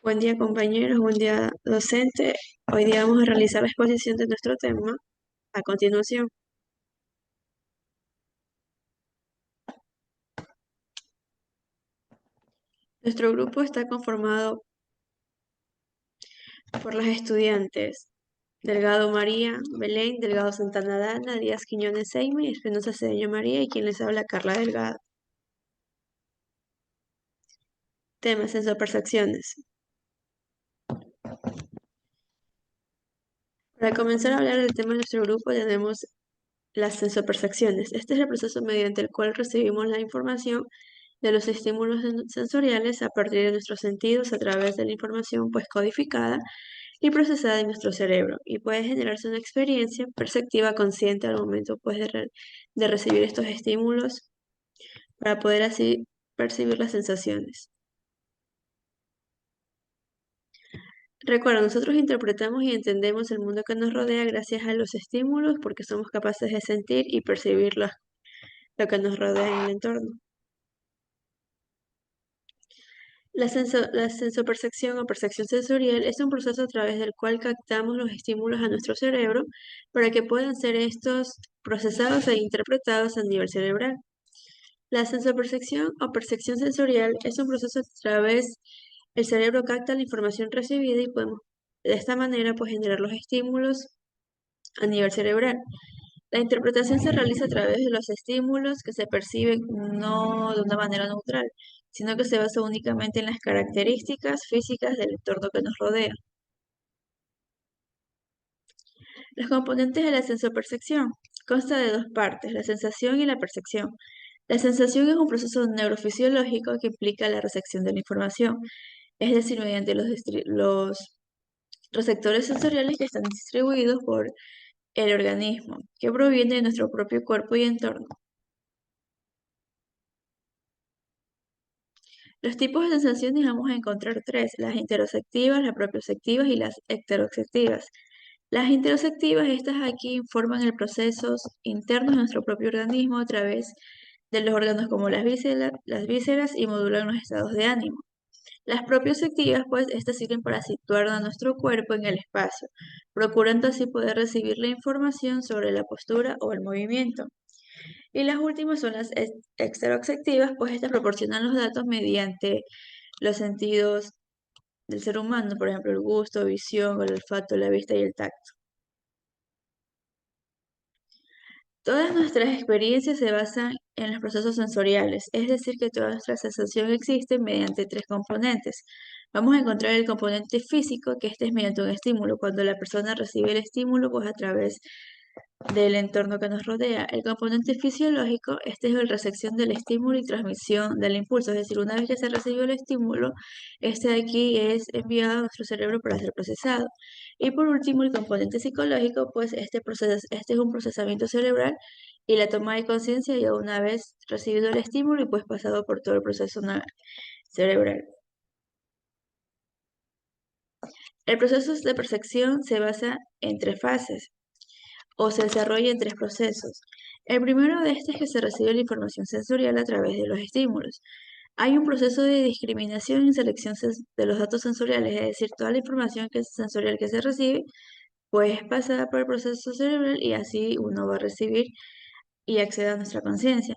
Buen día, compañeros, buen día, docente. Hoy día vamos a realizar la exposición de nuestro tema. A continuación, nuestro grupo está conformado por las estudiantes Delgado María, Belén, Delgado Santana Dana, Díaz Quiñones Seime, Espinosa Cedeño María y quien les habla Carla Delgado. Tema: sensopercepciones. Para comenzar a hablar del tema de nuestro grupo tenemos las sensopercepciones. Este es el proceso mediante el cual recibimos la información de los estímulos sensoriales a partir de nuestros sentidos a través de la información pues codificada y procesada en nuestro cerebro, y puede generarse una experiencia perceptiva consciente al momento pues de recibir estos estímulos para poder así percibir las sensaciones. Recuerda, nosotros interpretamos y entendemos el mundo que nos rodea gracias a los estímulos porque somos capaces de sentir y percibir lo que nos rodea en el entorno. La sensopercepción o percepción sensorial es un proceso a través del cual captamos los estímulos a nuestro cerebro para que puedan ser estos procesados e interpretados a nivel cerebral. La sensopercepción o percepción sensorial es un proceso a través el cerebro capta la información recibida y podemos de esta manera pues generar los estímulos a nivel cerebral. La interpretación se realiza a través de los estímulos que se perciben no de una manera neutral, sino que se basa únicamente en las características físicas del entorno que nos rodea. Los componentes de la sensopercepción consta de dos partes, la sensación y la percepción. La sensación es un proceso neurofisiológico que implica la recepción de la información, es decir, mediante los receptores sensoriales que están distribuidos por el organismo, que proviene de nuestro propio cuerpo y entorno. Los tipos de sensaciones vamos a encontrar tres: las interoceptivas, las propioceptivas y las ecteroceptivas. Las interoceptivas, estas aquí informan el procesos internos de nuestro propio organismo a través de los órganos como las vísceras y modulan los estados de ánimo. Las propioceptivas, pues, estas sirven para situar a nuestro cuerpo en el espacio, procurando así poder recibir la información sobre la postura o el movimiento. Y las últimas son las exteroceptivas, pues estas proporcionan los datos mediante los sentidos del ser humano, por ejemplo, el gusto, visión, el olfato, la vista y el tacto. Todas nuestras experiencias se basan en los procesos sensoriales, es decir, que toda nuestra sensación existe mediante tres componentes. Vamos a encontrar el componente físico, que este es mediante un estímulo. Cuando la persona recibe el estímulo, pues a través del entorno que nos rodea. El componente fisiológico, este es la recepción del estímulo y transmisión del impulso, es decir, una vez que se recibió el estímulo, este de aquí es enviado a nuestro cerebro para ser procesado. Y por último, el componente psicológico, pues este es un procesamiento cerebral y la toma de conciencia ya una vez recibido el estímulo y pues pasado por todo el proceso cerebral. El proceso de percepción se basa en tres fases o se desarrolla en tres procesos. El primero de estos es que se recibe la información sensorial a través de los estímulos. Hay un proceso de discriminación y selección de los datos sensoriales, es decir, toda la información sensorial que se recibe, pues es pasada por el proceso cerebral y así uno va a recibir y acceder a nuestra conciencia.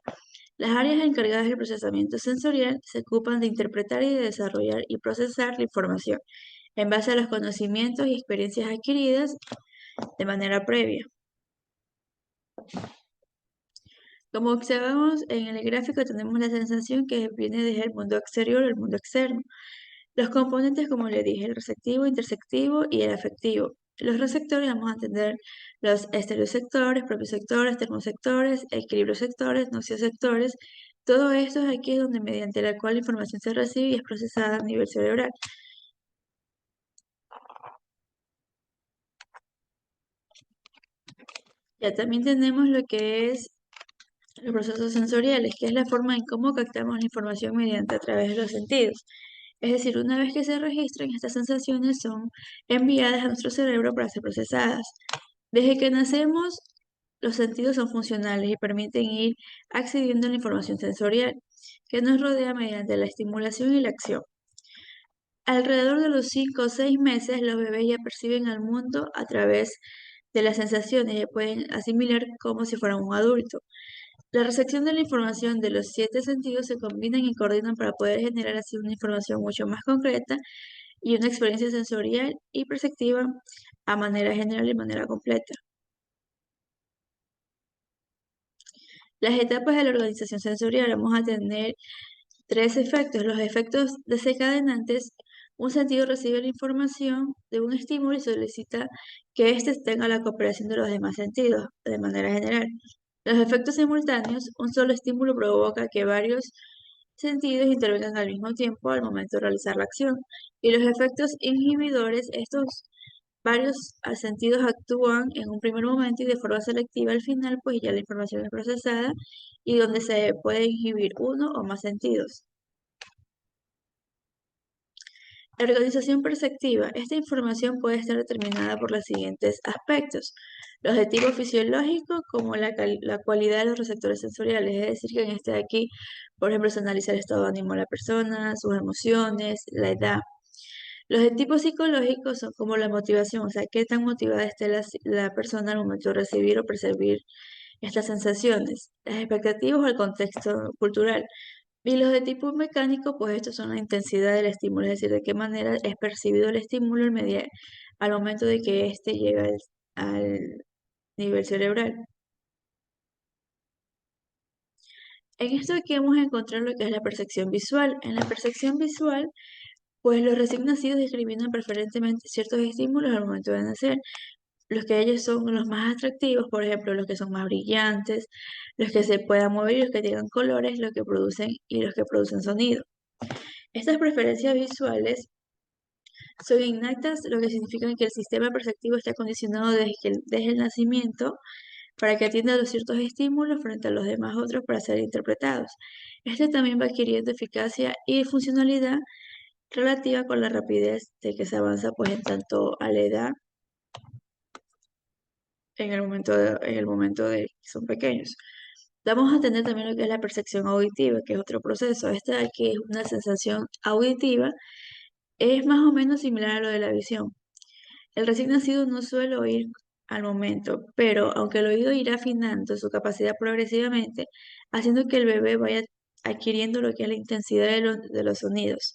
Las áreas encargadas del procesamiento sensorial se ocupan de interpretar y de desarrollar y procesar la información en base a los conocimientos y experiencias adquiridas de manera previa. Como observamos en el gráfico, tenemos la sensación que viene desde el mundo exterior al mundo externo. Los componentes, como le dije, el receptivo, interceptivo y el afectivo. Los receptores vamos a entender los estereoceptores, propioceptores, termosectores, equilibriosectores, nocioceptores. Todo esto aquí es donde mediante la cual la información se recibe y es procesada a nivel cerebral. Ya también tenemos lo que es los procesos sensoriales, que es la forma en cómo captamos la información mediante a través de los sentidos. Es decir, una vez que se registran, estas sensaciones son enviadas a nuestro cerebro para ser procesadas. Desde que nacemos, los sentidos son funcionales y permiten ir accediendo a la información sensorial que nos rodea mediante la estimulación y la acción. Alrededor de los 5 o 6 meses, los bebés ya perciben al mundo a través de las sensaciones, ya pueden asimilar como si fueran un adulto. La recepción de la información de los 7 sentidos se combinan y coordinan para poder generar así una información mucho más concreta y una experiencia sensorial y perceptiva a manera general y manera completa. Las etapas de la organización sensorial, vamos a tener tres efectos. Los efectos desencadenantes: un sentido recibe la información de un estímulo y solicita que éste tenga la cooperación de los demás sentidos, de manera general. Los efectos simultáneos: un solo estímulo provoca que varios sentidos intervengan al mismo tiempo al momento de realizar la acción. Y los efectos inhibidores: estos varios sentidos actúan en un primer momento y de forma selectiva al final, pues ya la información es procesada y donde se puede inhibir uno o más sentidos. La organización perceptiva. Esta información puede estar determinada por los siguientes aspectos: los de tipo fisiológico, como la cualidad de los receptores sensoriales, es decir, que en este de aquí, por ejemplo, se analiza el estado de ánimo de la persona, sus emociones, la edad. Los de tipo psicológico son como la motivación, o sea, qué tan motivada esté la persona al momento de recibir o percibir estas sensaciones, las expectativas o el contexto cultural. Y los de tipo mecánico, pues estos son la intensidad del estímulo, es decir, de qué manera es percibido el estímulo al momento de que éste llega al nivel cerebral. En esto aquí vamos a encontrar lo que es la percepción visual. En la percepción visual, pues los recién nacidos discriminan preferentemente ciertos estímulos al momento de nacer. Los que ellos son los más atractivos, por ejemplo, los que son más brillantes, los que se puedan mover y los que tengan colores, los que producen y los que producen sonido. Estas preferencias visuales son innatas, lo que significa que el sistema perceptivo está condicionado desde el nacimiento para que atienda a los ciertos estímulos frente a los demás otros para ser interpretados. Este también va adquiriendo eficacia y funcionalidad relativa con la rapidez de que se avanza pues en tanto a la edad en el momento de que son pequeños. Vamos a tener también lo que es la percepción auditiva, que es otro proceso. Esta de aquí es una sensación auditiva, es más o menos similar a lo de la visión. El recién nacido no suele oír al momento, pero aunque el oído irá afinando su capacidad progresivamente, haciendo que el bebé vaya adquiriendo lo que es la intensidad de los sonidos.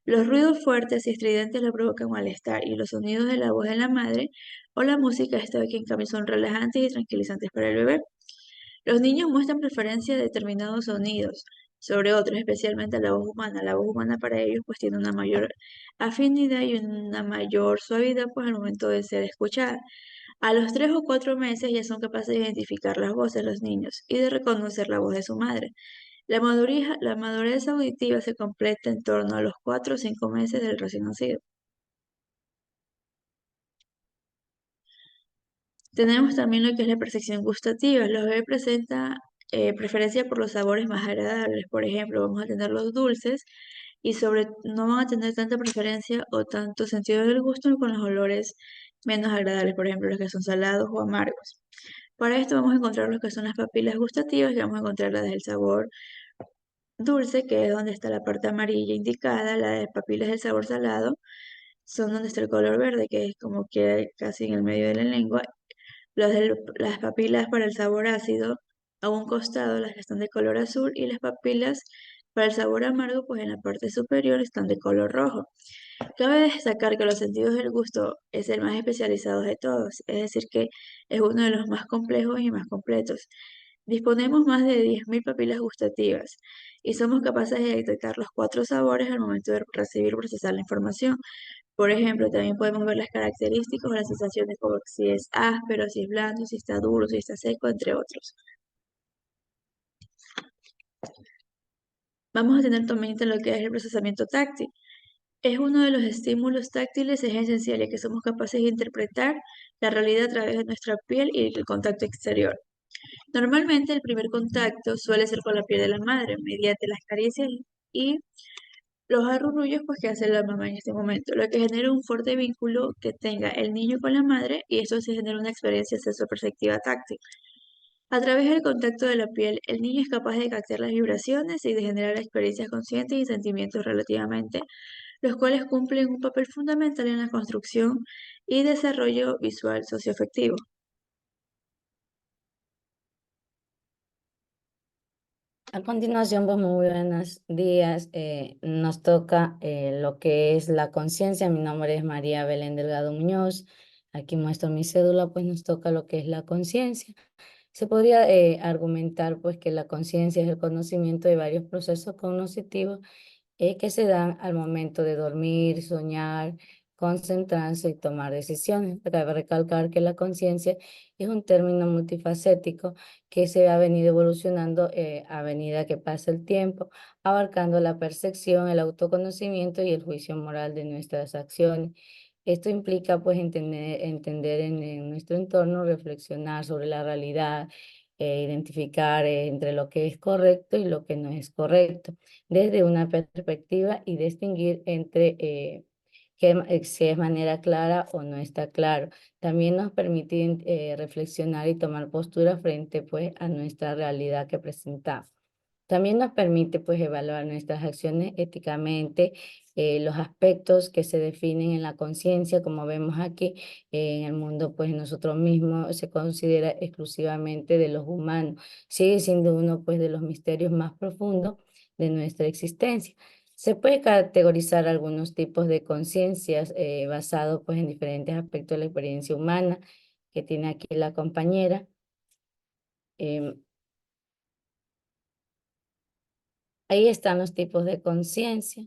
Los ruidos fuertes y estridentes le provocan malestar y los sonidos de la voz de la madre o la música, esta vez que en cambio son relajantes y tranquilizantes para el bebé. Los niños muestran preferencia a determinados sonidos sobre otros, especialmente a la voz humana. La voz humana para ellos pues tiene una mayor afinidad y una mayor suavidad pues al momento de ser escuchada. A los 3 o 4 meses ya son capaces de identificar las voces de los niños y de reconocer la voz de su madre. La madurez auditiva se completa en torno a los 4 o 5 meses del recién nacido. Tenemos también lo que es la percepción gustativa. Los bebés presentan preferencia por los sabores más agradables. Por ejemplo, vamos a tener los dulces y no van a tener tanta preferencia o tanto sentido del gusto con los olores menos agradables, por ejemplo, los que son salados o amargos. Para esto vamos a encontrar lo que son las papilas gustativas, que vamos a encontrar las del sabor dulce, que es donde está la parte amarilla indicada. Las papilas del sabor salado son donde está el color verde, que es como queda casi en el medio de la lengua. Las papilas para el sabor ácido a un costado, las que están de color azul, y las papilas para el sabor amargo, pues en la parte superior están de color rojo. Cabe destacar que los sentidos del gusto es el más especializado de todos, es decir, que es uno de los más complejos y más completos. Disponemos más de 10.000 papilas gustativas y somos capaces de detectar los 4 sabores al momento de recibir o procesar la información. Por ejemplo, también podemos ver las características o las sensaciones como si es áspero, si es blando, si está duro, si está seco, entre otros. Vamos a tener también lo que es el procesamiento táctil. Es uno de los estímulos táctiles, es esencial, ya que somos capaces de interpretar la realidad a través de nuestra piel y el contacto exterior. Normalmente el primer contacto suele ser con la piel de la madre, mediante las caricias y los arrullos pues, que hace la mamá en este momento, lo que genera un fuerte vínculo que tenga el niño con la madre y esto se genera una experiencia sensoriperceptiva táctil. A través del contacto de la piel, el niño es capaz de captar las vibraciones y de generar experiencias conscientes y sentimientos relativamente los cuales cumplen un papel fundamental en la construcción y desarrollo visual socioafectivo. A continuación, pues muy buenos días. Nos toca lo que es la conciencia. Mi nombre es María Belén Delgado Muñoz. Aquí muestro mi cédula, pues nos toca lo que es la conciencia. Se podría argumentar pues que la conciencia es el conocimiento de varios procesos cognitivos que se dan al momento de dormir, soñar, concentrarse y tomar decisiones. Cabe recalcar que la conciencia es un término multifacético que se ha venido evolucionando a medida que pasa el tiempo, abarcando la percepción, el autoconocimiento y el juicio moral de nuestras acciones. Esto implica pues entender en nuestro entorno, reflexionar sobre la realidad, identificar entre lo que es correcto y lo que no es correcto desde una perspectiva y distinguir entre si es manera clara o no está claro. También nos permite reflexionar y tomar postura frente pues a nuestra realidad que presentamos. También nos permite pues evaluar nuestras acciones éticamente, los aspectos que se definen en la conciencia, como vemos aquí, en el mundo pues nosotros mismos se considera exclusivamente de los humanos, sigue siendo uno pues de los misterios más profundos de nuestra existencia. Se puede categorizar algunos tipos de conciencias basados pues en diferentes aspectos de la experiencia humana que tiene aquí la compañera. Em, Ahí están los tipos de conciencia.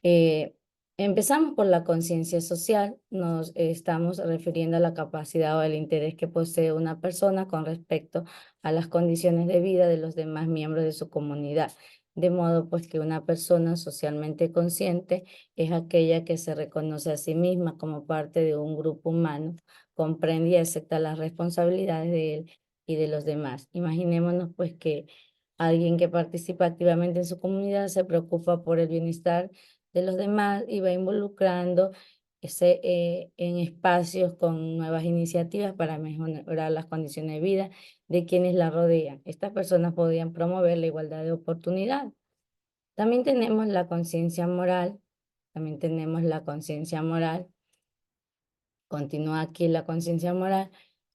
Eh, Empezamos por la conciencia social. Nos estamos refiriendo a la capacidad o el interés que posee una persona con respecto a las condiciones de vida de los demás miembros de su comunidad. De modo pues que una persona socialmente consciente es aquella que se reconoce a sí misma como parte de un grupo humano, comprende y acepta las responsabilidades de él y de los demás. Imaginémonos pues que alguien que participa activamente en su comunidad se preocupa por el bienestar de los demás y va involucrando en espacios con nuevas iniciativas para mejorar las condiciones de vida de quienes la rodean. Estas personas podrían promover la igualdad de oportunidad. También tenemos la conciencia moral, también tenemos la conciencia moral. Continúa aquí la conciencia moral.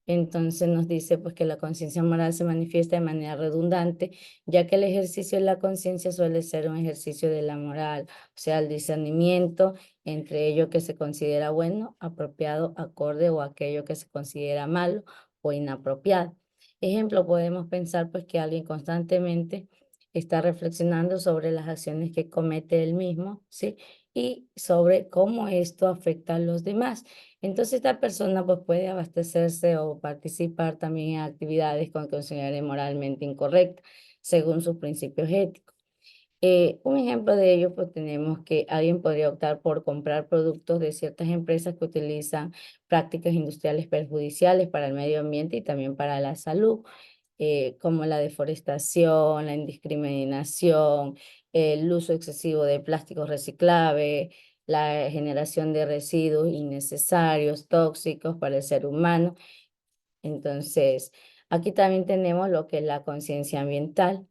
Entonces nos dice pues que la conciencia moral se manifiesta de manera redundante, ya que el ejercicio de la conciencia suele ser un ejercicio de la moral, o sea, el discernimiento entre ello que se considera bueno, apropiado, acorde o aquello que se considera malo o inapropiado. Ejemplo, podemos pensar pues que alguien constantemente está reflexionando sobre las acciones que comete él mismo, ¿sí? Y sobre cómo esto afecta a los demás. Entonces esta persona pues puede abastecerse o participar también en actividades con que considere moralmente incorrectas según sus principios éticos. Un ejemplo de ello pues tenemos que alguien podría optar por comprar productos de ciertas empresas que utilizan prácticas industriales perjudiciales para el medio ambiente y también para la salud, como la deforestación, la indiscriminación, el uso excesivo de plásticos reciclables, la generación de residuos innecesarios, tóxicos para el ser humano. Entonces, aquí también tenemos lo que es la conciencia ambiental.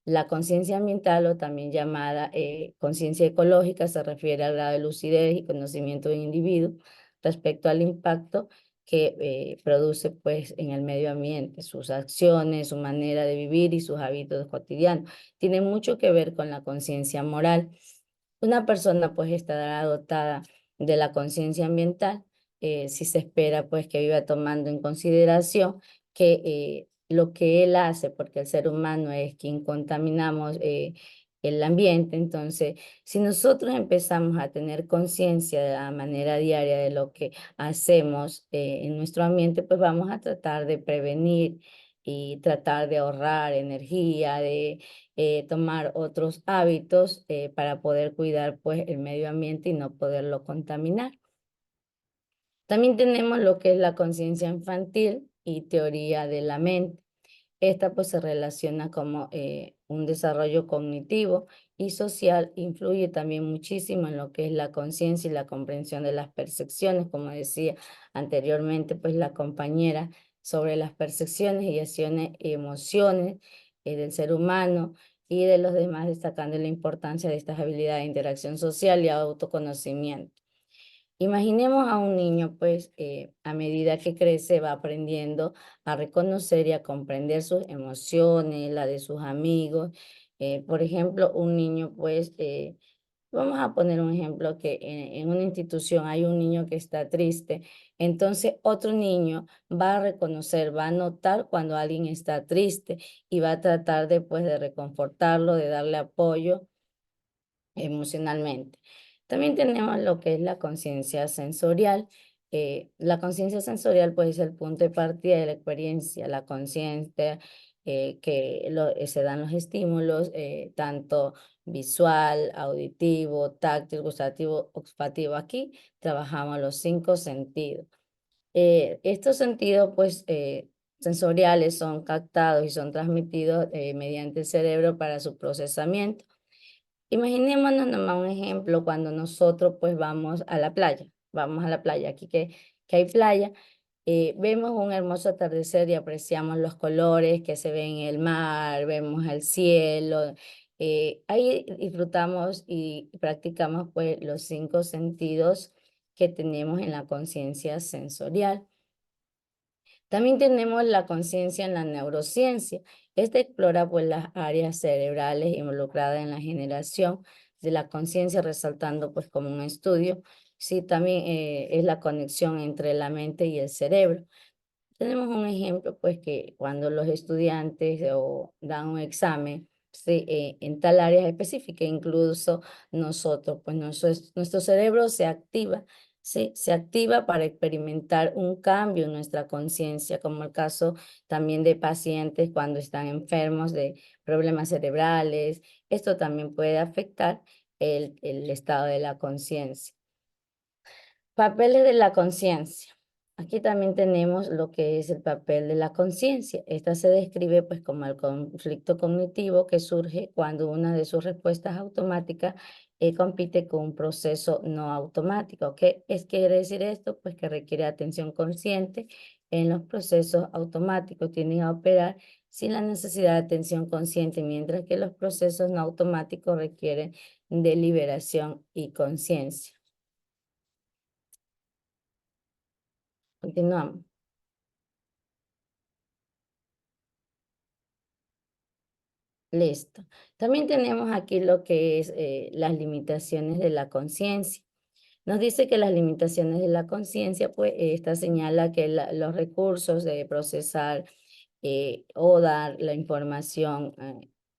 La conciencia ambiental, o también llamada conciencia ecológica, se refiere al grado de lucidez y conocimiento del individuo respecto al impacto que produce pues, en el medio ambiente, sus acciones, su manera de vivir y sus hábitos cotidianos. Tiene mucho que ver con la conciencia moral. Una persona pues estará dotada de la conciencia ambiental si se espera pues que viva tomando en consideración que lo que él hace, porque el ser humano es quien contaminamos el ambiente. Entonces, si nosotros empezamos a tener conciencia de la manera diaria de lo que hacemos en nuestro ambiente, pues vamos a tratar de prevenir y tratar de ahorrar energía, de tomar otros hábitos para poder cuidar pues el medio ambiente y no poderlo contaminar. También tenemos lo que es la conciencia infantil y teoría de la mente. Esta pues se relaciona como un desarrollo cognitivo y social, influye también muchísimo en lo que es la conciencia y la comprensión de las percepciones, como decía anteriormente pues la compañera, sobre las percepciones y acciones y emociones del ser humano. y de los demás, destacando la importancia de estas habilidades de interacción social y autoconocimiento. Imaginemos a un niño, pues, a medida que crece, va aprendiendo a reconocer y a comprender sus emociones, la de sus amigos. Por ejemplo, un niño, pues, vamos a poner un ejemplo que en una institución hay un niño que está triste, entonces otro niño va a reconocer, va a notar cuando alguien está triste y va a tratar después de reconfortarlo, de darle apoyo emocionalmente. También tenemos lo que es la conciencia sensorial. La conciencia sensorial puede ser el punto de partida de la experiencia, la conciencia se dan los estímulos, tanto visual, auditivo, táctil, gustativo, olfativo. Aquí trabajamos los 5 sentidos. Estos sentidos, pues, sensoriales son captados y son transmitidos mediante el cerebro para su procesamiento. Imaginémonos nomás un ejemplo cuando nosotros pues vamos a la playa, aquí que hay playa, vemos un hermoso atardecer y apreciamos los colores que se ven en el mar, vemos el cielo, ahí disfrutamos y practicamos pues los 5 sentidos que tenemos en la conciencia sensorial. También tenemos la conciencia en la neurociencia. Esta explora pues las áreas cerebrales involucradas en la generación de la conciencia, resaltando pues como un estudio. Sí, también es la conexión entre la mente y el cerebro. Tenemos un ejemplo, pues, que cuando los estudiantes dan un examen, sí, en tal área específica, incluso nosotros, pues, nuestro cerebro se activa, sí, se activa para experimentar un cambio en nuestra conciencia, como el caso también de pacientes cuando están enfermos de problemas cerebrales. Esto también puede afectar el estado de la conciencia. Papeles de la conciencia. Aquí también tenemos lo que es el papel de la conciencia. Esta se describe pues como el conflicto cognitivo que surge cuando una de sus respuestas automáticas compite con un proceso no automático. Quiere decir esto? Pues que requiere atención consciente en los procesos automáticos. Tienen a operar sin la necesidad de atención consciente, mientras que los procesos no automáticos requieren deliberación y conciencia. Continuamos. Listo. También tenemos aquí lo que es las limitaciones de la conciencia. Nos dice que las limitaciones de la conciencia, pues esta señala que los recursos de procesar o dar la información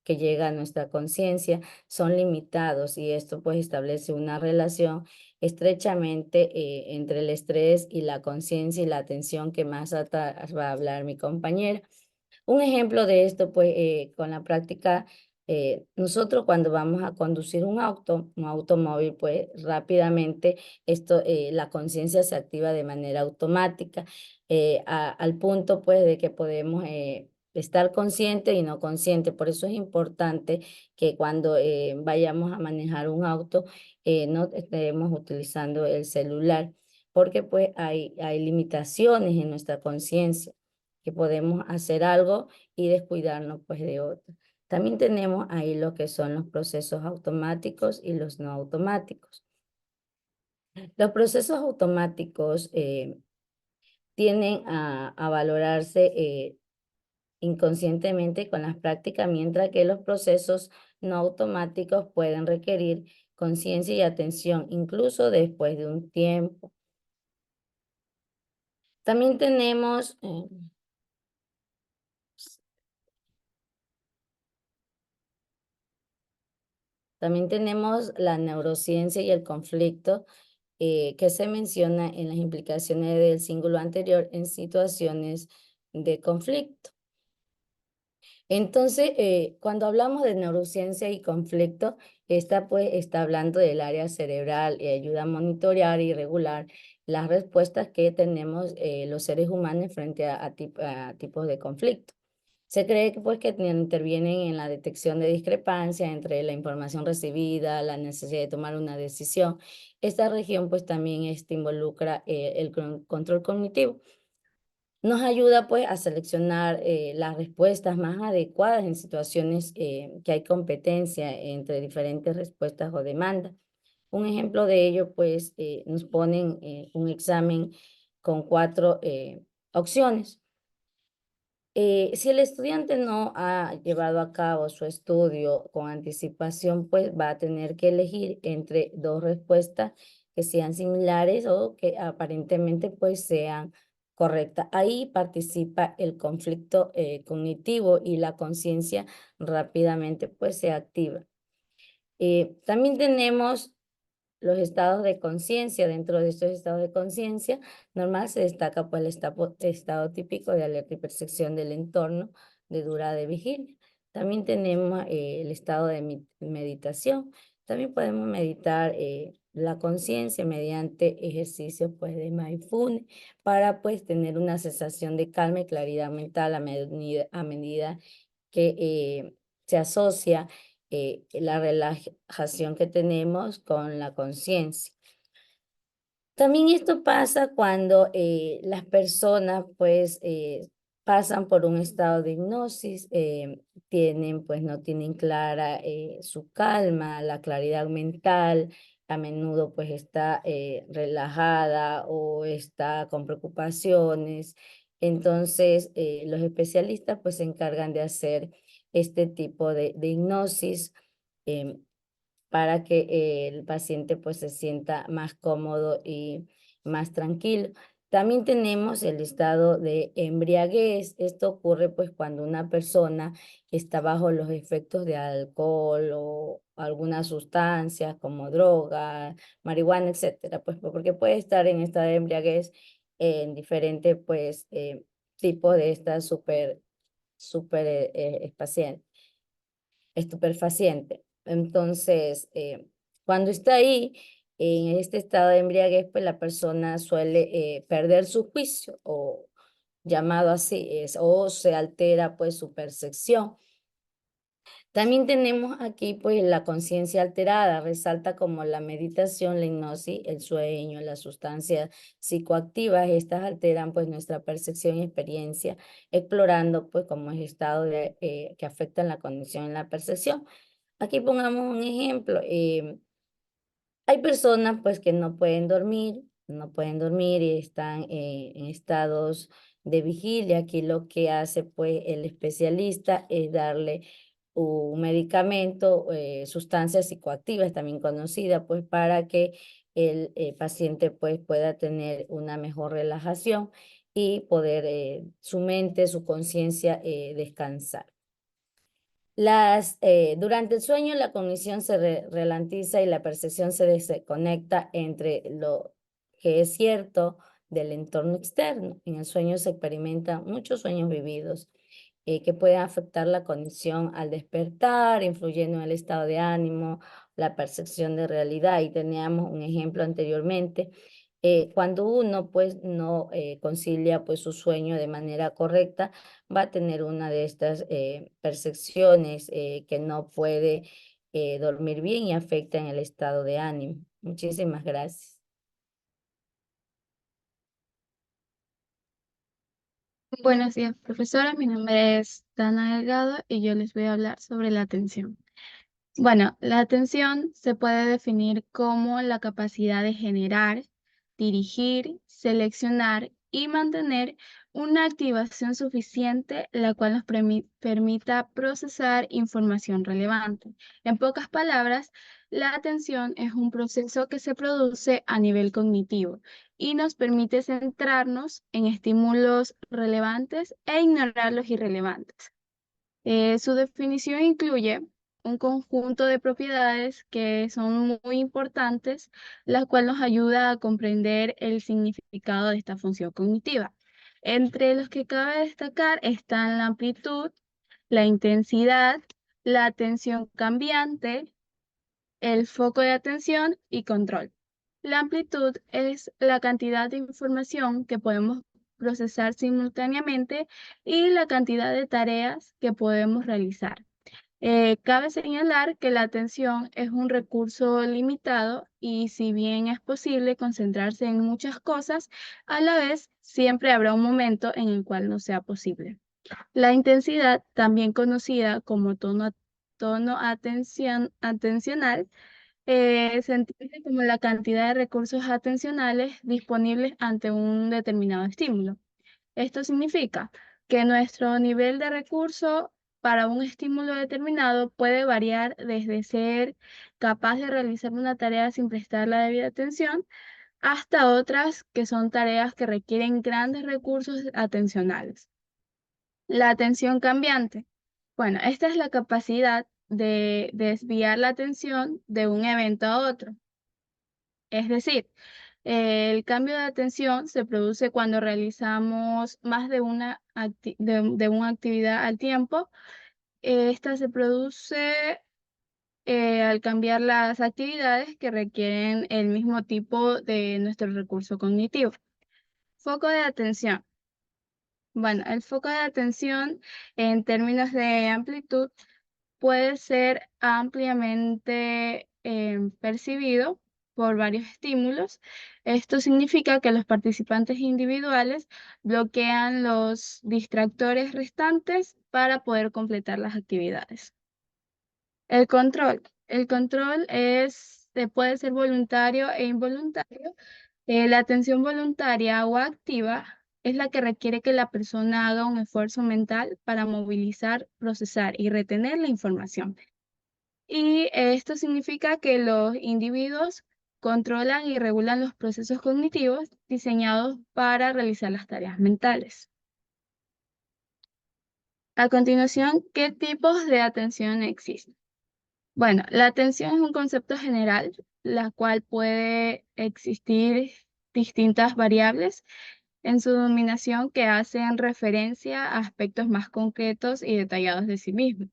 que llega a nuestra conciencia son limitados y esto pues establece una relación estrechamente entre el estrés y la conciencia y la atención que más va a hablar mi compañera. Un ejemplo de esto, pues, con la práctica, nosotros cuando vamos a conducir un automóvil, pues rápidamente la conciencia se activa de manera automática, al punto, pues, de que podemos estar consciente y no consciente. Por eso es importante que cuando vayamos a manejar un auto, no estemos utilizando el celular, porque pues hay limitaciones en nuestra conciencia que podemos hacer algo y descuidarnos pues de otro. También tenemos ahí lo que son los procesos automáticos y los no automáticos. Los procesos automáticos tienden a valorarse inconscientemente con las prácticas, mientras que los procesos no automáticos pueden requerir conciencia y atención, incluso después de un tiempo. También tenemos También tenemos la neurociencia y el conflicto, que se menciona en las implicaciones del símbolo anterior en situaciones de conflicto. Entonces, cuando hablamos de neurociencia y conflicto, esta pues está hablando del área cerebral y ayuda a monitorear y regular las respuestas que tenemos los seres humanos frente a tipos de conflicto. Se cree que, pues, que intervienen en la detección de discrepancia entre la información recibida, la necesidad de tomar una decisión. Esta región, pues, también involucra el control cognitivo. Nos ayuda pues a seleccionar las respuestas más adecuadas en situaciones que hay competencia entre diferentes respuestas o demandas. Un ejemplo de ello pues nos ponen un examen con 4 opciones. Si el estudiante no ha llevado a cabo su estudio con anticipación, pues va a tener que elegir entre 2 respuestas que sean similares o que aparentemente pues sean correctas. Ahí participa el conflicto cognitivo y la conciencia rápidamente pues se activa. También tenemos los estados de conciencia. Dentro de estos estados de conciencia, normal se destaca pues el estado típico de alerta y percepción del entorno, de durada de vigilia. También tenemos el estado de meditación. También podemos meditar la conciencia mediante ejercicios pues de mindfulness para pues tener una sensación de calma y claridad mental a medida que se asocia la relajación que tenemos con la conciencia. También esto pasa cuando las personas pues pasan por un estado de hipnosis, pues no tienen clara su calma, la claridad mental, a menudo pues está relajada o está con preocupaciones. Entonces los especialistas pues se encargan de hacer este tipo de hipnosis. em, para que el paciente pues se sienta más cómodo y más tranquilo. También tenemos el estado de embriaguez. Esto ocurre pues cuando una persona está bajo los efectos de alcohol o alguna sustancia como droga, marihuana, etcétera, pues porque puede estar en estado de embriaguez en diferentes pues tipos de estas super estupefaciente. Entonces, cuando está ahí, en este estado de embriaguez, pues la persona suele perder su juicio, o llamado así, o se altera pues su percepción. También tenemos aquí pues la conciencia alterada, resalta como la meditación, la hipnosis, el sueño, las sustancias psicoactivas. Estas alteran pues nuestra percepción y experiencia, explorando pues como es estado que afectan la condición en la percepción. Aquí pongamos un ejemplo. Hay personas pues que no pueden dormir y están en estados de vigilia. Aquí lo que hace pues el especialista es darle un medicamento, sustancias psicoactivas también conocidas, pues para que el paciente pues pueda tener una mejor relajación y poder su mente, su conciencia descansar. Durante el sueño la cognición se ralentiza y la percepción se desconecta entre lo que es cierto del entorno externo. En el sueño se experimentan muchos sueños vividos que pueden afectar la cognición al despertar, influyendo en el estado de ánimo, la percepción de realidad. Y teníamos un ejemplo anteriormente, cuando uno pues no concilia pues su sueño de manera correcta, va a tener una de estas percepciones que no puede dormir bien y afecta en el estado de ánimo. Muchísimas gracias. Buenos días, profesora. Mi nombre es Dana Delgado y yo les voy a hablar sobre la atención. Bueno, la atención se puede definir como la capacidad de generar, dirigir, seleccionar y mantener una activación suficiente, la cual nos permita procesar información relevante. En pocas palabras, la atención es un proceso que se produce a nivel cognitivo y nos permite centrarnos en estímulos relevantes e ignorar los irrelevantes. Su definición incluye un conjunto de propiedades que son muy importantes, la cual nos ayuda a comprender el significado de esta función cognitiva. Entre los que cabe destacar están la amplitud, la intensidad, la atención cambiante, el foco de atención y control. La amplitud es la cantidad de información que podemos procesar simultáneamente y la cantidad de tareas que podemos realizar. Cabe señalar que la atención es un recurso limitado y si bien es posible concentrarse en muchas cosas, a la vez siempre habrá un momento en el cual no sea posible. La intensidad, también conocida como atencional, se entiende como la cantidad de recursos atencionales disponibles ante un determinado estímulo. Esto significa que nuestro nivel de recurso para un estímulo determinado puede variar desde ser capaz de realizar una tarea sin prestar la debida atención hasta otras que son tareas que requieren grandes recursos atencionales. La atención cambiante. Bueno, esta es la capacidad de desviar la atención de un evento a otro. Es decir, el cambio de atención se produce cuando realizamos más de una actividad al tiempo. Esta se produce al cambiar las actividades que requieren el mismo tipo de nuestro recurso cognitivo. Foco de atención. Bueno, el foco de atención en términos de amplitud puede ser ampliamente percibido por varios estímulos. Esto significa que los participantes individuales bloquean los distractores restantes para poder completar las actividades. El control. El control puede ser voluntario e involuntario. La atención voluntaria o activa es la que requiere que la persona haga un esfuerzo mental para movilizar, procesar y retener la información. Y esto significa que los individuos controlan y regulan los procesos cognitivos diseñados para realizar las tareas mentales. A continuación, ¿qué tipos de atención existen? Bueno, la atención es un concepto general, la cual puede existir distintas variables en su denominación que hacen referencia a aspectos más concretos y detallados de sí mismo.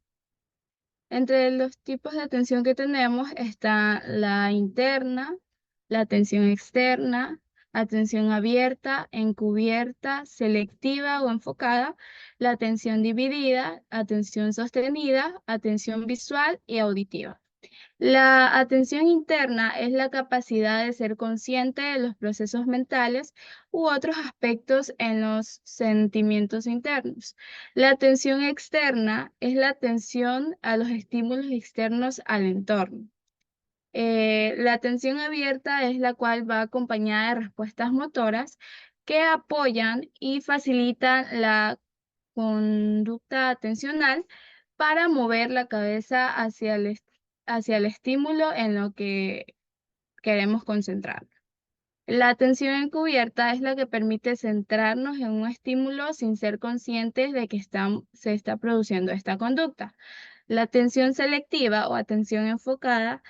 Entre los tipos de atención que tenemos está la interna, la atención externa, atención abierta, encubierta, selectiva o enfocada, la atención dividida, atención sostenida, atención visual y auditiva. La atención interna es la capacidad de ser consciente de los procesos mentales u otros aspectos en los sentimientos internos. La atención externa es la atención a los estímulos externos al entorno. La atención abierta es la cual va acompañada de respuestas motoras que apoyan y facilitan la conducta atencional para mover la cabeza hacia el estímulo en lo que queremos concentrar. La atención encubierta es la que permite centrarnos en un estímulo sin ser conscientes de que se está produciendo esta conducta. La atención selectiva o atención enfocada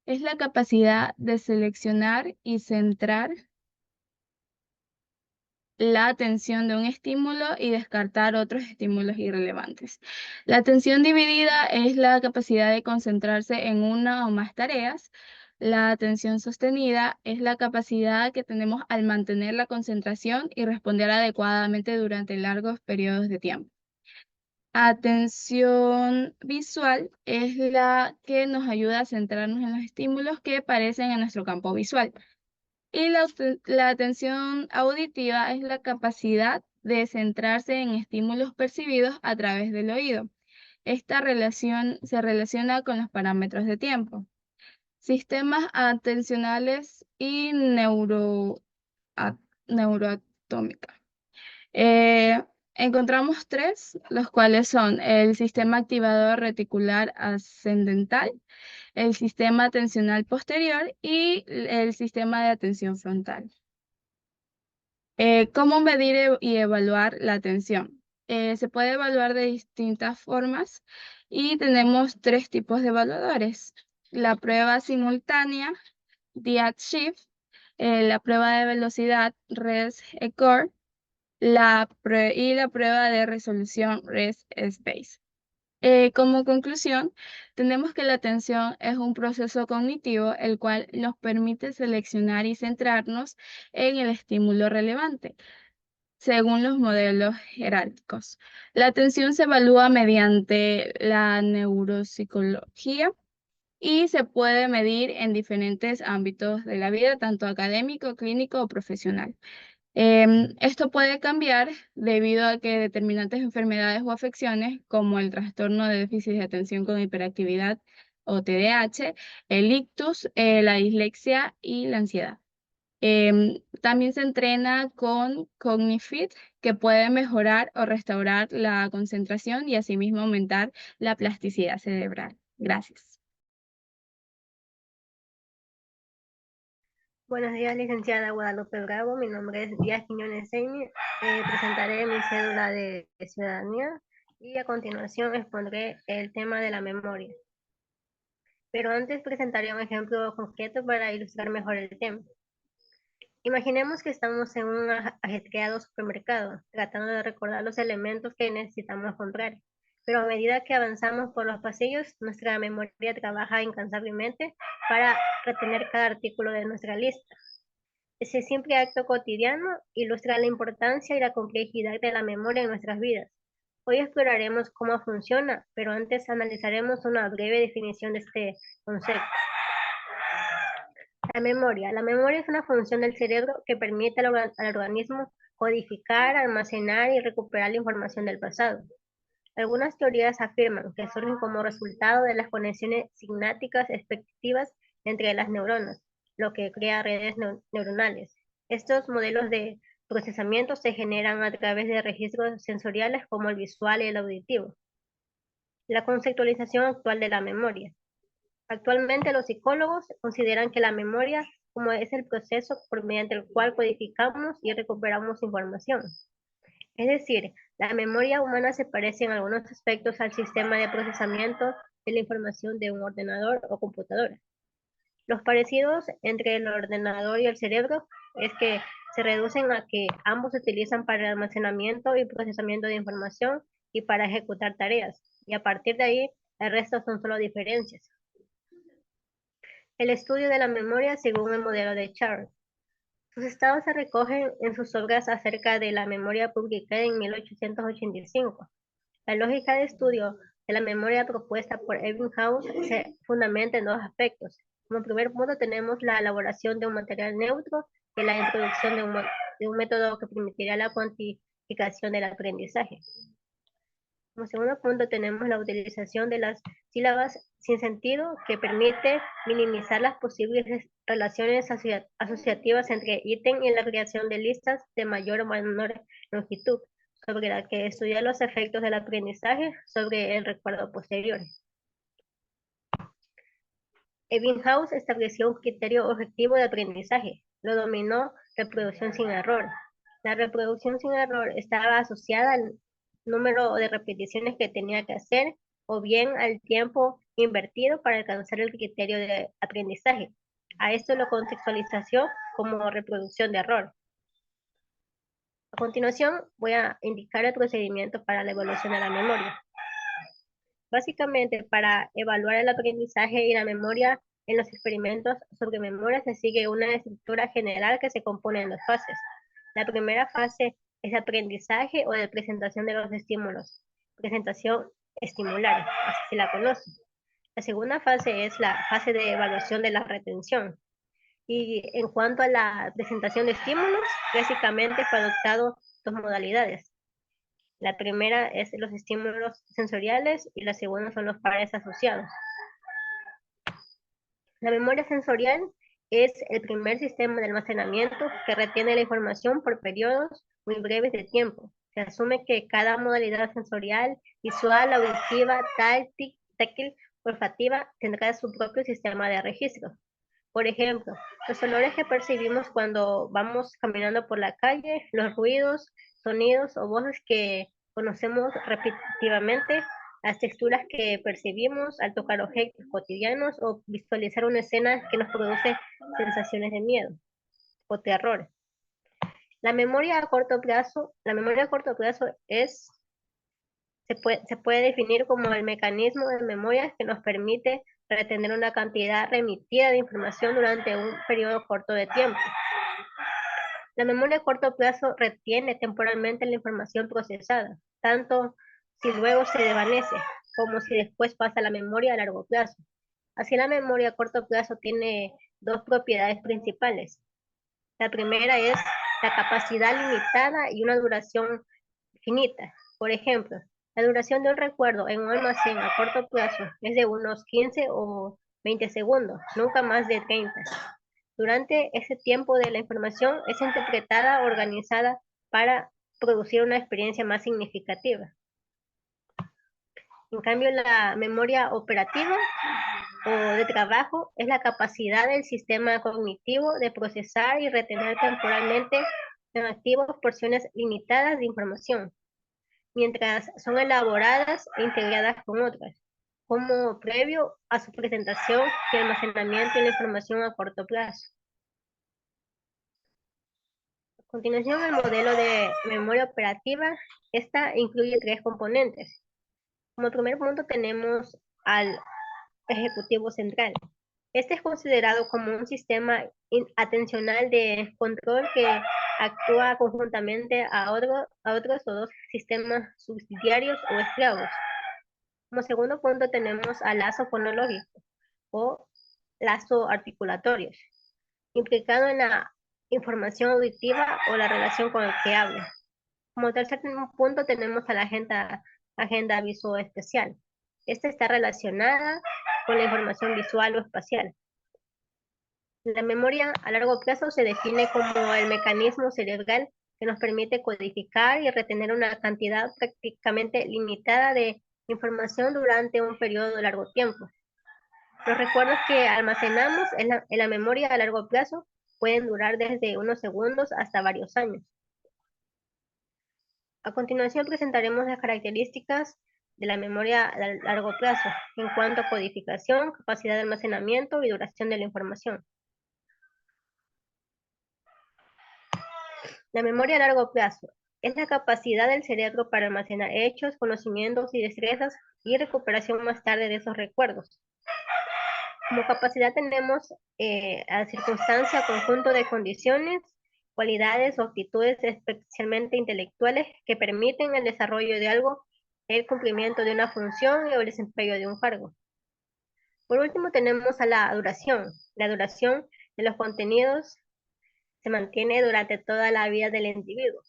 es la capacidad de seleccionar y centrar la atención de un estímulo y descartar otros estímulos irrelevantes. La atención dividida es la capacidad de concentrarse en una o más tareas. La atención sostenida es la capacidad que tenemos al mantener la concentración y responder adecuadamente durante largos periodos de tiempo. Atención visual es la que nos ayuda a centrarnos en los estímulos que aparecen en nuestro campo visual. Y la atención auditiva es la capacidad de centrarse en estímulos percibidos a través del oído. Esta relación se relaciona con los parámetros de tiempo. Sistemas atencionales y neuroatómica. Encontramos tres, los cuales son el sistema activador reticular ascendental, el sistema atencional posterior y el sistema de atención frontal. ¿Cómo medir y evaluar la atención? Se puede evaluar de distintas formas y tenemos tres tipos de evaluadores. La prueba simultánea, DIAT-Shift, la prueba de velocidad, RES-ECOR, y la prueba de resolución, RES-Space. Como conclusión, tenemos que la atención es un proceso cognitivo el cual nos permite seleccionar y centrarnos en el estímulo relevante. según los modelos jerárquicos. La atención se evalúa mediante la neuropsicología y se puede medir en diferentes ámbitos de la vida, tanto académico, clínico o profesional. Esto puede cambiar debido a que determinantes enfermedades o afecciones, como el trastorno de déficit de atención con hiperactividad o TDAH, el ictus, la dislexia y la ansiedad. También se entrena con CogniFit, que puede mejorar o restaurar la concentración y asimismo aumentar la plasticidad cerebral. Gracias. Buenos días, licenciada Guadalupe Bravo. Mi nombre es Díaz Quiñones Seimi. Presentaré mi cédula de ciudadanía y a continuación expondré el tema de la memoria. Pero antes presentaré un ejemplo concreto para ilustrar mejor el tema. Imaginemos que estamos en un ajetreado supermercado, tratando de recordar los elementos que necesitamos comprar. Pero a medida que avanzamos por los pasillos, nuestra memoria trabaja incansablemente para retener cada artículo de nuestra lista. Ese simple acto cotidiano ilustra la importancia y la complejidad de la memoria en nuestras vidas. Hoy exploraremos cómo funciona, pero antes analizaremos una breve definición de este concepto. La memoria. La memoria es una función del cerebro que permite al organismo codificar, almacenar y recuperar la información del pasado. Algunas teorías afirman que surgen como resultado de las conexiones sinápticas expectativas entre las neuronas, lo que crea redes neuronales. Estos modelos de procesamiento se generan a través de registros sensoriales como el visual y el auditivo. La conceptualización actual de la memoria. Actualmente los psicólogos consideran que la memoria como es el proceso mediante el cual codificamos y recuperamos información. Es decir, la memoria humana se parece en algunos aspectos al sistema de procesamiento de la información de un ordenador o computadora. Los parecidos entre el ordenador y el cerebro es que se reducen a que ambos se utilizan para el almacenamiento y procesamiento de información y para ejecutar tareas, y a partir de ahí el resto son solo diferencias. El estudio de la memoria según el modelo de Charles. Sus estados se recogen en sus obras acerca de la memoria publicada en 1885. La lógica de estudio de la memoria propuesta por Ebbinghaus se fundamenta en dos aspectos. Como primer punto tenemos la elaboración de un material neutro y la introducción de un método que permitiría la cuantificación del aprendizaje. Como segundo punto tenemos la utilización de las sílabas sin sentido que permite minimizar las posibles relaciones asociativas entre ítem y la creación de listas de mayor o menor longitud, sobre la que estudia los efectos del aprendizaje sobre el recuerdo posterior. Ebbinghaus estableció un criterio objetivo de aprendizaje, lo denominó reproducción sin error. La reproducción sin error estaba asociada al número de repeticiones que tenía que hacer o bien al tiempo invertido para alcanzar el criterio de aprendizaje. A esto lo contextualizó como reproducción de error. A continuación voy a indicar el procedimiento para la evaluación de la memoria. Básicamente, para evaluar el aprendizaje y la memoria en los experimentos sobre memoria se sigue una estructura general que se compone en dos fases. La primera fase es aprendizaje o de presentación de los estímulos, presentación estimular, así se la conoce. La segunda fase es la fase de evaluación de la retención. Y en cuanto a la presentación de estímulos, básicamente fue adoptado dos modalidades. La primera es los estímulos sensoriales y la segunda son los pares asociados. La memoria sensorial es el primer sistema de almacenamiento que retiene la información por periodos muy breves de tiempo. Se asume que cada modalidad sensorial, visual, auditiva, táctil, olfativa, tendrá su propio sistema de registro. Por ejemplo, los olores que percibimos cuando vamos caminando por la calle, los ruidos, sonidos o voces que conocemos repetitivamente, las texturas que percibimos al tocar objetos cotidianos o visualizar una escena que nos produce sensaciones de miedo o terror. La memoria a corto plazo se puede definir como el mecanismo de memoria que nos permite retener una cantidad remitida de información durante un periodo corto de tiempo. La memoria a corto plazo retiene temporalmente la información procesada, tanto si luego se desvanece como si después pasa a la memoria a largo plazo. Así la memoria a corto plazo tiene dos propiedades principales. La primera es la capacidad limitada y una duración finita. Por ejemplo, la duración de un recuerdo en un almacén a corto plazo es de unos 15 o 20 segundos, nunca más de 30. Durante ese tiempo de la información es interpretada, organizada para producir una experiencia más significativa. En cambio, la memoria operativa o de trabajo es la capacidad del sistema cognitivo de procesar y retener temporalmente en activos porciones limitadas de información, mientras son elaboradas e integradas con otras, como previo a su presentación y almacenamiento de la información a corto plazo. A continuación, el modelo de memoria operativa. Esta incluye tres componentes. Como primer punto tenemos al ejecutivo central. Este es considerado como un sistema atencional de control que actúa conjuntamente a otros o dos sistemas subsidiarios o esclavos. Como segundo punto tenemos al lazo fonológico o lazo articulatorios, implicado en la información auditiva o la relación con el que habla. Como tercer punto tenemos a la agenda visoespacial. Esta está relacionada con la información visual o espacial. La memoria a largo plazo se define como el mecanismo cerebral que nos permite codificar y retener una cantidad prácticamente limitada de información durante un periodo de largo tiempo. Los recuerdos que almacenamos en la memoria a largo plazo pueden durar desde unos segundos hasta varios años. A continuación presentaremos las características de la memoria a largo plazo en cuanto a codificación, capacidad de almacenamiento y duración de la información. La memoria a largo plazo es la capacidad del cerebro para almacenar hechos, conocimientos y destrezas y recuperación más tarde de esos recuerdos. Como capacidad tenemos a circunstancia, conjunto de condiciones, cualidades o actitudes especialmente intelectuales que permiten el desarrollo de algo, el cumplimiento de una función o el desempeño de un cargo. Por último tenemos a la duración. La duración de los contenidos se mantiene durante toda la vida del individuo.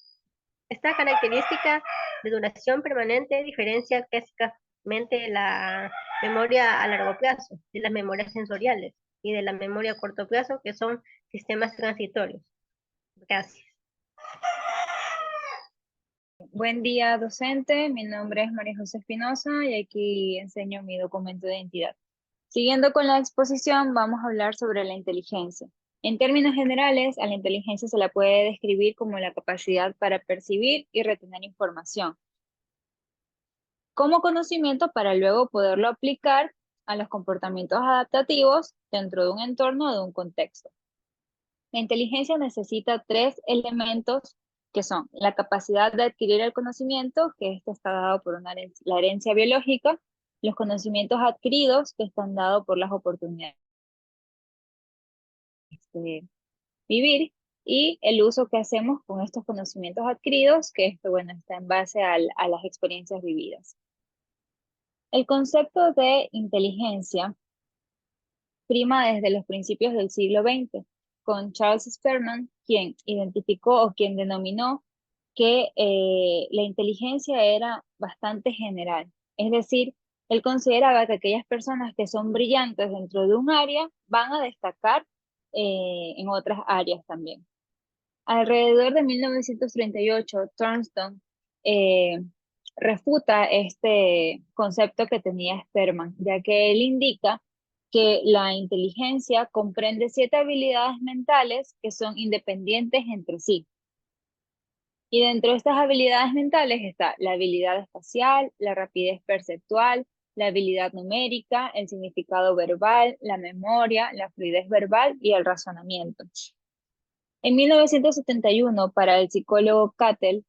Esta característica de duración permanente diferencia clásicamente la memoria a largo plazo de las memorias sensoriales y de la memoria a corto plazo, que son sistemas transitorios. Gracias. Buen día, docente. Mi nombre es María José Espinosa y aquí enseño mi documento de identidad. Siguiendo con la exposición, vamos a hablar sobre la inteligencia. En términos generales, a la inteligencia se la puede describir como la capacidad para percibir y retener información como conocimiento para luego poderlo aplicar a los comportamientos adaptativos dentro de un entorno o de un contexto. La inteligencia necesita tres elementos que son la capacidad de adquirir el conocimiento, que este está dado por la herencia biológica, los conocimientos adquiridos, que están dados por las oportunidades de vivir, y el uso que hacemos con estos conocimientos adquiridos, que esto, bueno, está en base a las experiencias vividas. El concepto de inteligencia prima desde los principios del siglo XX, con Charles Spearman, quien identificó o quien denominó que la inteligencia era bastante general. Es decir, él consideraba que aquellas personas que son brillantes dentro de un área van a destacar en otras áreas también. Alrededor de 1938, Thornton refuta este concepto que tenía Spearman, ya que él indica que la inteligencia comprende 7 habilidades mentales que son independientes entre sí. Y dentro de estas habilidades mentales está la habilidad espacial, la rapidez perceptual, la habilidad numérica, el significado verbal, la memoria, la fluidez verbal y el razonamiento. En 1971, para el psicólogo Cattell,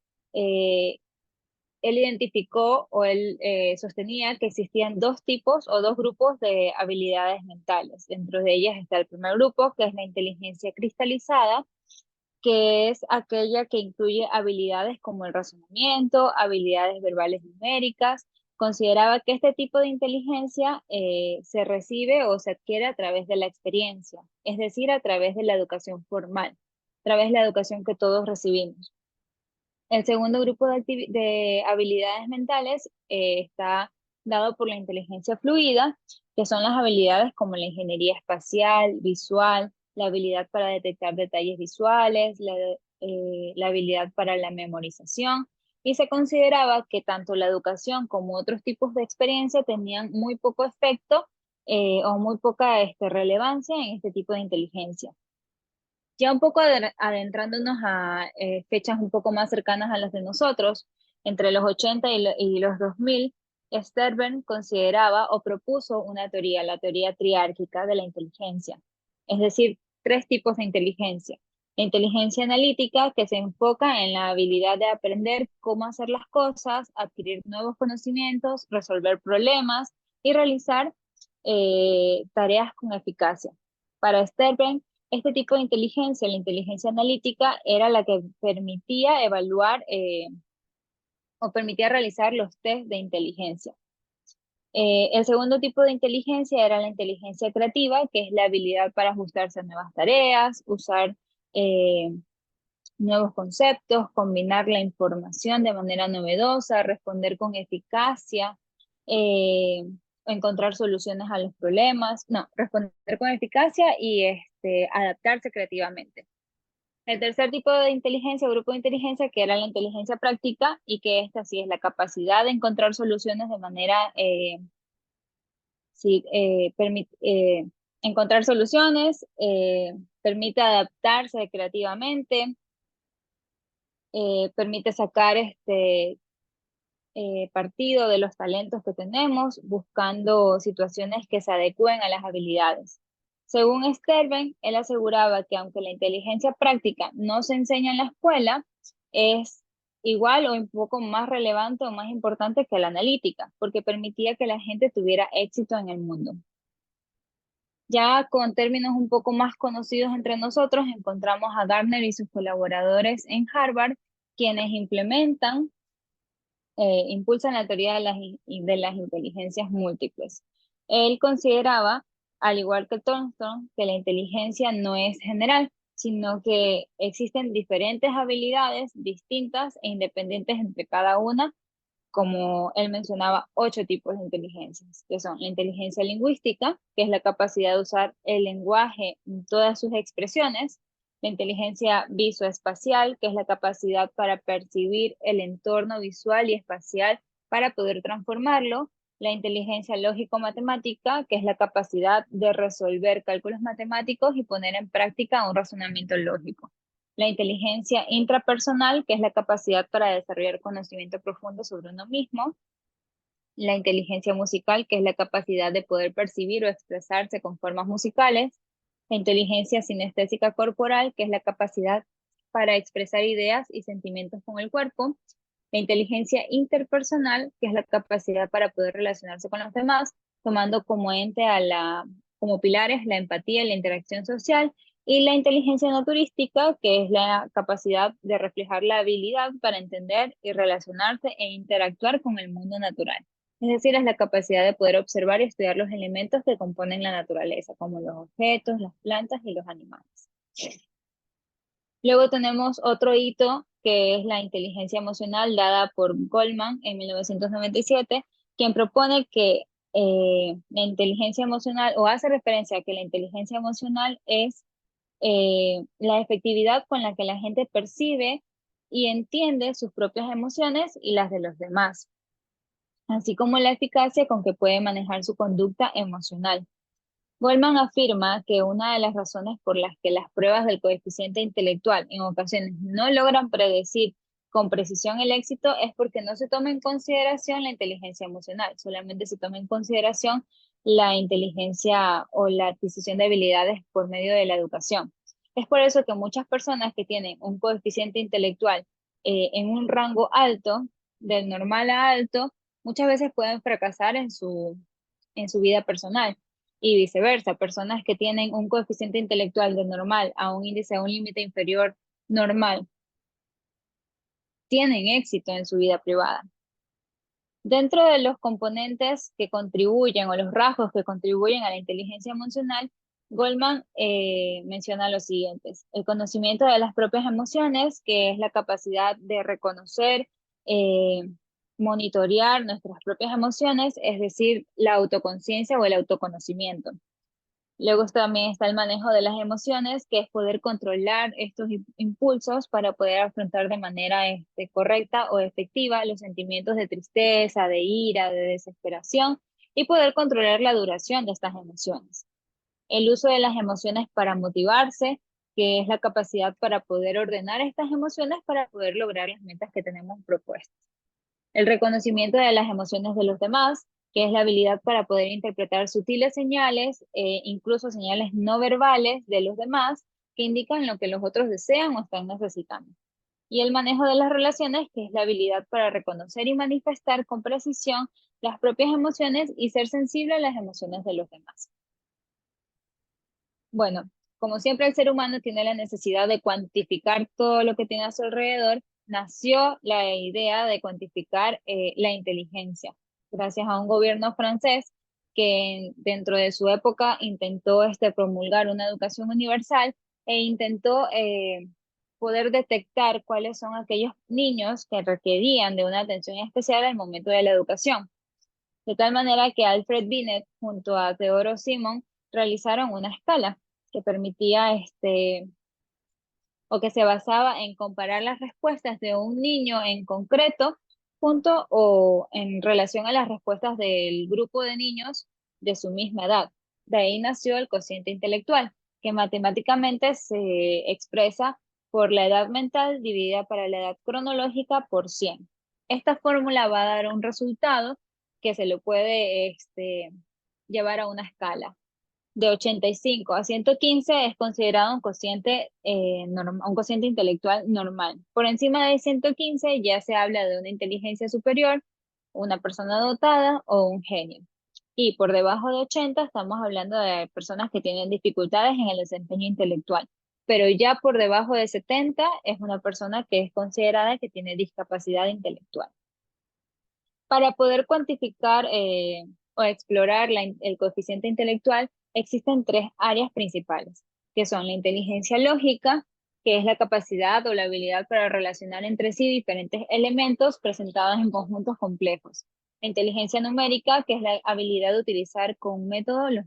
él identificó o él sostenía que existían 2 tipos o 2 grupos de habilidades mentales. Dentro de ellas está el primer grupo, que es la inteligencia cristalizada, que es aquella que incluye habilidades como el razonamiento, habilidades verbales numéricas. Consideraba que este tipo de inteligencia se recibe o se adquiere a través de la experiencia, es decir, a través de la educación formal, a través de la educación que todos recibimos. El segundo grupo de habilidades mentales está dado por la inteligencia fluida, que son las habilidades como la ingeniería espacial, visual, la habilidad para detectar detalles visuales, la habilidad para la memorización, y se consideraba que tanto la educación como otros tipos de experiencia tenían muy poco efecto o muy poca relevancia en este tipo de inteligencia. Ya un poco adentrándonos a fechas un poco más cercanas a las de nosotros, entre los 80 y los 2000, Sternberg consideraba o propuso una teoría, la teoría triárquica de la inteligencia, es decir, tres tipos de inteligencia. La inteligencia analítica, que se enfoca en la habilidad de aprender cómo hacer las cosas, adquirir nuevos conocimientos, resolver problemas y realizar tareas con eficacia. Para Sternberg, este tipo de inteligencia, la inteligencia analítica, era la que permitía evaluar o permitía realizar los test de inteligencia. El segundo tipo de inteligencia era la inteligencia creativa, que es la habilidad para ajustarse a nuevas tareas, usar nuevos conceptos, combinar la información de manera novedosa, responder con eficacia, encontrar soluciones a los problemas, no, responder con eficacia y adaptarse creativamente. El tercer tipo de inteligencia, grupo de inteligencia, que era la inteligencia práctica, y que esta sí es la capacidad de encontrar soluciones de manera, encontrar soluciones, permite adaptarse creativamente, permite sacar partido de los talentos que tenemos, buscando situaciones que se adecúen a las habilidades. Según Sternberg, él aseguraba que aunque la inteligencia práctica no se enseña en la escuela, es igual o un poco más relevante o más importante que la analítica, porque permitía que la gente tuviera éxito en el mundo. Ya con términos un poco más conocidos entre nosotros, encontramos a Gardner y sus colaboradores en Harvard, quienes impulsan la teoría de las inteligencias múltiples. Él consideraba, al igual que Thornton, que la inteligencia no es general, sino que existen diferentes habilidades distintas e independientes entre cada una, como él mencionaba, 8 tipos de inteligencias, que son la inteligencia lingüística, que es la capacidad de usar el lenguaje en todas sus expresiones; la inteligencia visoespacial, que es la capacidad para percibir el entorno visual y espacial para poder transformarlo; la inteligencia lógico-matemática, que es la capacidad de resolver cálculos matemáticos y poner en práctica un razonamiento lógico; la inteligencia intrapersonal, que es la capacidad para desarrollar conocimiento profundo sobre uno mismo; la inteligencia musical, que es la capacidad de poder percibir o expresarse con formas musicales; la inteligencia sinestésica corporal, que es la capacidad para expresar ideas y sentimientos con el cuerpo; la inteligencia interpersonal, que es la capacidad para poder relacionarse con los demás, tomando como como pilares la empatía y la interacción social; y la inteligencia naturística, que es la capacidad de reflejar la habilidad para entender y relacionarse e interactuar con el mundo natural. Es decir, es la capacidad de poder observar y estudiar los elementos que componen la naturaleza, como los objetos, las plantas y los animales. Luego tenemos otro hito, que es la inteligencia emocional, dada por Goldman en 1997, quien propone que la inteligencia emocional, o hace referencia a que la inteligencia emocional es la efectividad con la que la gente percibe y entiende sus propias emociones y las de los demás, así como la eficacia con que puede manejar su conducta emocional. Goldman afirma que una de las razones por las que las pruebas del coeficiente intelectual en ocasiones no logran predecir con precisión el éxito es porque no se toma en consideración la inteligencia emocional, solamente se toma en consideración la inteligencia o la adquisición de habilidades por medio de la educación. Es por eso que muchas personas que tienen un coeficiente intelectual en un rango alto, del normal a alto, muchas veces pueden fracasar en su vida personal. Y viceversa, personas que tienen un coeficiente intelectual de normal a un índice, a un límite inferior normal tienen éxito en su vida privada. Dentro de los componentes que contribuyen o los rasgos que contribuyen a la inteligencia emocional, Goldman menciona los siguientes: el conocimiento de las propias emociones, que es la capacidad de reconocer, monitorear nuestras propias emociones, es decir, la autoconciencia o el autoconocimiento. Luego también está el manejo de las emociones, que es poder controlar estos impulsos para poder afrontar de manera correcta o efectiva los sentimientos de tristeza, de ira, de desesperación, y poder controlar la duración de estas emociones. El uso de las emociones para motivarse, que es la capacidad para poder ordenar estas emociones para poder lograr las metas que tenemos propuestas. El reconocimiento de las emociones de los demás, que es la habilidad para poder interpretar sutiles señales, incluso señales no verbales de los demás, que indican lo que los otros desean o están necesitando. Y el manejo de las relaciones, que es la habilidad para reconocer y manifestar con precisión las propias emociones y ser sensible a las emociones de los demás. Bueno, como siempre el ser humano tiene la necesidad de cuantificar todo lo que tiene a su alrededor, nació la idea de cuantificar la inteligencia, gracias a un gobierno francés que dentro de su época intentó promulgar una educación universal e intentó poder detectar cuáles son aquellos niños que requerían de una atención especial al momento de la educación. De tal manera que Alfred Binet junto a Theodore Simon realizaron una escala que permitía o que se basaba en comparar las respuestas de un niño en concreto junto o en relación a las respuestas del grupo de niños de su misma edad. De ahí nació el cociente intelectual, que matemáticamente se expresa por la edad mental dividida para la edad cronológica por 100. Esta fórmula va a dar un resultado que se lo puede llevar a una escala. De 85 a 115 es considerado un cociente intelectual normal. Por encima de 115 ya se habla de una inteligencia superior, una persona dotada o un genio. Y por debajo de 80 estamos hablando de personas que tienen dificultades en el desempeño intelectual. Pero ya por debajo de 70 es una persona que es considerada que tiene discapacidad intelectual. Para poder cuantificar o explorar el coeficiente intelectual, existen 3 áreas principales, que son la inteligencia lógica, que es la capacidad o la habilidad para relacionar entre sí diferentes elementos presentados en conjuntos complejos. La inteligencia numérica, que es la habilidad de utilizar con un método los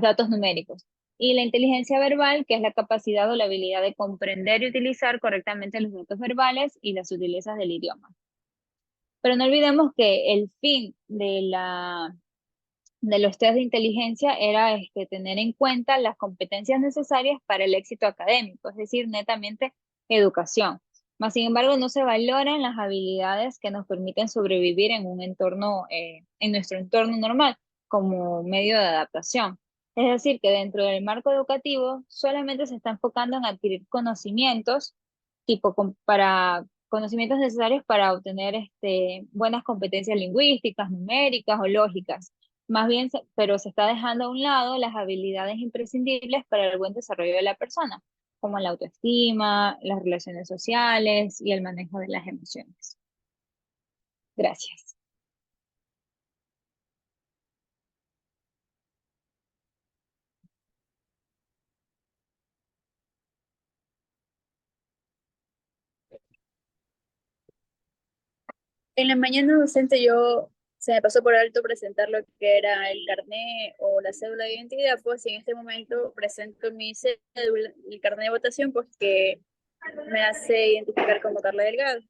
datos numéricos. Y la inteligencia verbal, que es la capacidad o la habilidad de comprender y utilizar correctamente los datos verbales y las sutilezas del idioma. Pero no olvidemos que el fin de los test de inteligencia era tener en cuenta las competencias necesarias para el éxito académico, es decir, netamente educación. Mas, sin embargo, no se valoran las habilidades que nos permiten sobrevivir en un entorno, en nuestro entorno normal, como medio de adaptación. Es decir, que dentro del marco educativo solamente se está enfocando en adquirir conocimientos para conocimientos necesarios para obtener buenas competencias lingüísticas, numéricas o lógicas. Más bien, pero se está dejando a un lado las habilidades imprescindibles para el buen desarrollo de la persona, como la autoestima, las relaciones sociales y el manejo de las emociones. Gracias. En la mañana docente se me pasó por alto presentar lo que era el carnet o la cédula de identidad, pues en este momento presento mi cédula, el carnet de votación, pues que me hace identificar como Carla Delgado.